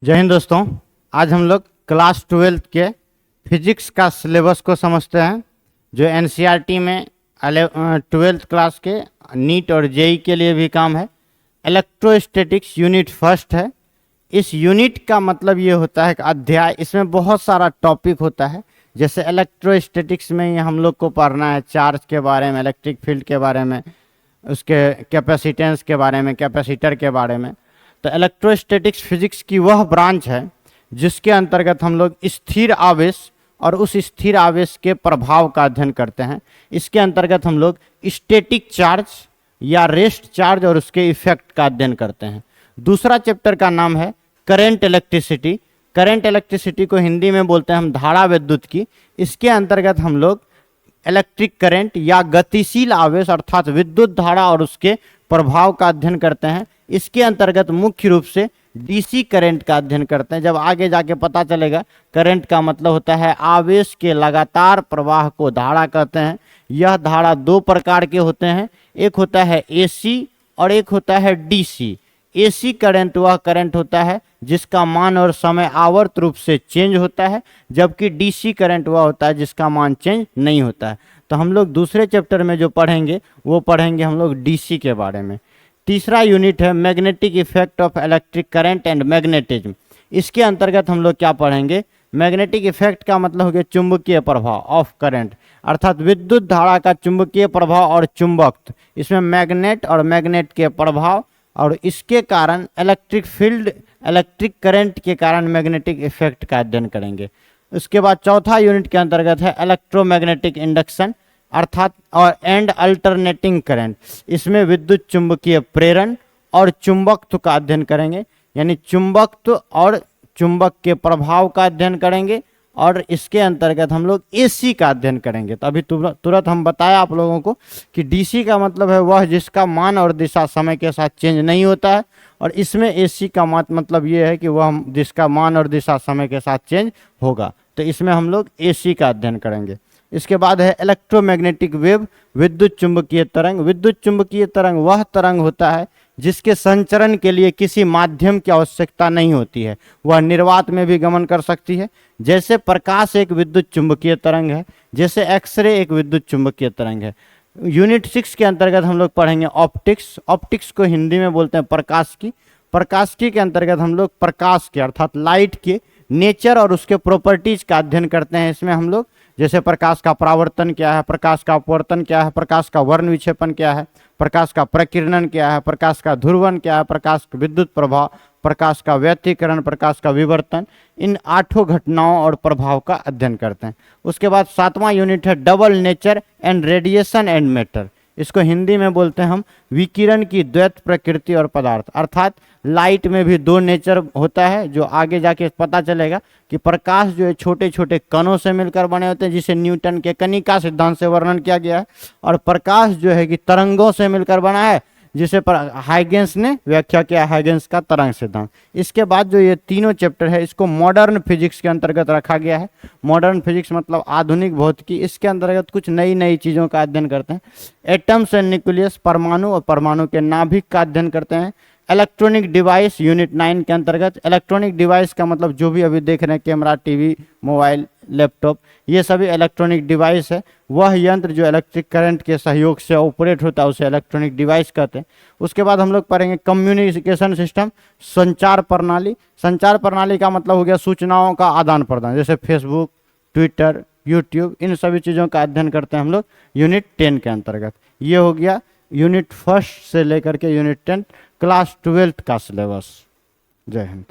जय हिंद दोस्तों। आज हम लोग क्लास 12 के फिजिक्स का सिलेबस को समझते हैं जो एनसीईआरटी में 12th क्लास के नीट और जेई के लिए भी काम है। इलेक्ट्रोस्टैटिक्स यूनिट फर्स्ट है। इस यूनिट का मतलब ये होता है कि अध्याय, इसमें बहुत सारा टॉपिक होता है। जैसे इलेक्ट्रोस्टैटिक्स में ही हम लोग को पढ़ना है चार्ज के बारे में, इलेक्ट्रिक फील्ड के बारे में, उसके कैपेसिटेंस के बारे में, कैपेसिटर के बारे में। तो इलेक्ट्रोस्टैटिक्स फिजिक्स की वह ब्रांच है जिसके अंतर्गत हम लोग स्थिर आवेश और उस स्थिर आवेश के प्रभाव का अध्ययन करते हैं। इसके अंतर्गत हम लोग स्टैटिक चार्ज या रेस्ट चार्ज और उसके इफेक्ट का अध्ययन करते हैं। दूसरा चैप्टर का नाम है करंट इलेक्ट्रिसिटी। करंट इलेक्ट्रिसिटी को हिंदी में बोलते हैं हम धारा विद्युत की। इसके अंतर्गत हम लोग इलेक्ट्रिक करंट या गतिशील आवेश अर्थात विद्युत धारा और उसके प्रभाव का अध्ययन करते हैं। इसके अंतर्गत मुख्य रूप से डीसी करंट का अध्ययन करते हैं। जब आगे जाके पता चलेगा, करंट का मतलब होता है आवेश के लगातार प्रवाह को धारा कहते हैं। यह धारा दो प्रकार के होते हैं, एक होता है एसी और एक होता है डीसी। एसी करंट वह करंट होता है जिसका मान और समय आवर्त रूप से चेंज होता है, जबकि डीसी करंट वह होता है जिसका मान चेंज नहीं होता है। तो हम लोग दूसरे चैप्टर में जो पढ़ेंगे वो पढ़ेंगे हम लोग डीसी के बारे में। तीसरा यूनिट है magnetic effect of electric current and magnetism. इसके अंतर्गत हम लोग क्या पढ़ेंगे? मैग्नेटिक इफेक्ट का मतलब हो गया चुंबकीय प्रभाव ऑफ करंट, अर्थात विद्युत धारा का चुंबकीय प्रभाव और चुंबकत्व। इसमें मैग्नेट और मैग्नेट के प्रभाव और इसके कारण इलेक्ट्रिक फील्ड, इलेक्ट्रिक करंट के कारण मैग्नेटिक इफेक्ट का अध्ययन करेंगे। उसके बाद चौथा यूनिट के अंतर्गत है इलेक्ट्रोमैग्नेटिक इंडक्शन अर्थात और एंड अल्टरनेटिंग करंट। इसमें विद्युत चुंबकीय प्रेरण और चुंबकत्व का अध्ययन करेंगे, यानी चुंबकत्व और चुंबक के प्रभाव का अध्ययन करेंगे। और इसके अंतर्गत हम लोग एसी का अध्ययन करेंगे। तो अभी तुरंत हम बताया आप लोगों को कि डीसी का मतलब है वह जिसका मान और दिशा समय के साथ चेंज नहीं होता है, और इसमें एसी का मतलब ये है कि वह जिसका मान और दिशा समय के साथ चेंज होगा। तो इसमें हम लोग एसी का अध्ययन करेंगे। इसके बाद है इलेक्ट्रोमैग्नेटिक वेव, विद्युत चुंबकीय तरंग। विद्युत चुंबकीय तरंग वह तरंग होता है जिसके संचरण के लिए किसी माध्यम की आवश्यकता नहीं होती है, वह निर्वात में भी गमन कर सकती है। जैसे प्रकाश एक विद्युत चुंबकीय तरंग है, जैसे एक्सरे एक विद्युत चुंबकीय तरंग है। यूनिट 6 के अंतर्गत हम लोग पढ़ेंगे ऑप्टिक्स। ऑप्टिक्स को हिंदी में बोलते हैं प्रकाशिकी। प्रकाशिकी के अंतर्गत हम लोग प्रकाश के अर्थात लाइट के नेचर और उसके प्रॉपर्टीज का अध्ययन करते हैं। इसमें हम लोग जैसे प्रकाश का परावर्तन क्या है, प्रकाश का अपवर्तन क्या है, प्रकाश का वर्ण विक्षेपण क्या है, प्रकाश का प्रकीर्णन क्या है, प्रकाश का ध्रुवण क्या है, प्रकाश का विद्युत प्रभाव, प्रकाश का व्यतिकरण, प्रकाश का विवर्तन, इन 8 घटनाओं और प्रभाव का अध्ययन करते हैं। उसके बाद 7वां यूनिट है double nature and radiation and matter. इसको हिंदी में बोलते हैं हम विकिरण की द्वैत प्रकृति और पदार्थ, अर्थात लाइट में भी दो नेचर होता है जो आगे जाके पता चलेगा कि प्रकाश जो है छोटे छोटे कणों से मिलकर बने होते हैं, जिसे न्यूटन के कणिका सिद्धांत से वर्णन किया गया है, और प्रकाश जो है कि तरंगों से मिलकर बना है, जिसे हाइगेंस ने व्याख्या किया, हाइगेंस का तरंग सिद्धांत। इसके बाद जो ये तीनों चैप्टर है इसको मॉडर्न फिजिक्स के अंतर्गत रखा गया है। मॉडर्न फिजिक्स मतलब आधुनिक भौतिकी। इसके अंतर्गत कुछ नई नई चीज़ों का अध्ययन करते हैं। एटम्स एंड न्यूक्लियस, परमाणु और परमाणु के नाभिक का अध्ययन करते हैं। इलेक्ट्रॉनिक डिवाइस यूनिट 9 के अंतर्गत। इलेक्ट्रॉनिक डिवाइस का मतलब जो भी अभी देख रहे हैं, कैमरा, टीवी, मोबाइल, लैपटॉप, ये सभी इलेक्ट्रॉनिक डिवाइस है। वह यंत्र जो इलेक्ट्रिक करंट के सहयोग से ऑपरेट होता है उसे इलेक्ट्रॉनिक डिवाइस कहते हैं। उसके बाद हम लोग पढ़ेंगे कम्युनिकेशन सिस्टम, संचार प्रणाली। संचार प्रणाली का मतलब हो गया सूचनाओं का आदान प्रदान, जैसे फेसबुक, ट्विटर, यूट्यूब, इन सभी चीज़ों का अध्ययन करते हैं हम लोग यूनिट 10 के अंतर्गत। ये हो गया यूनिट 1 से लेकर के यूनिट 10 क्लास 12 का सिलेबस। जय हिंद।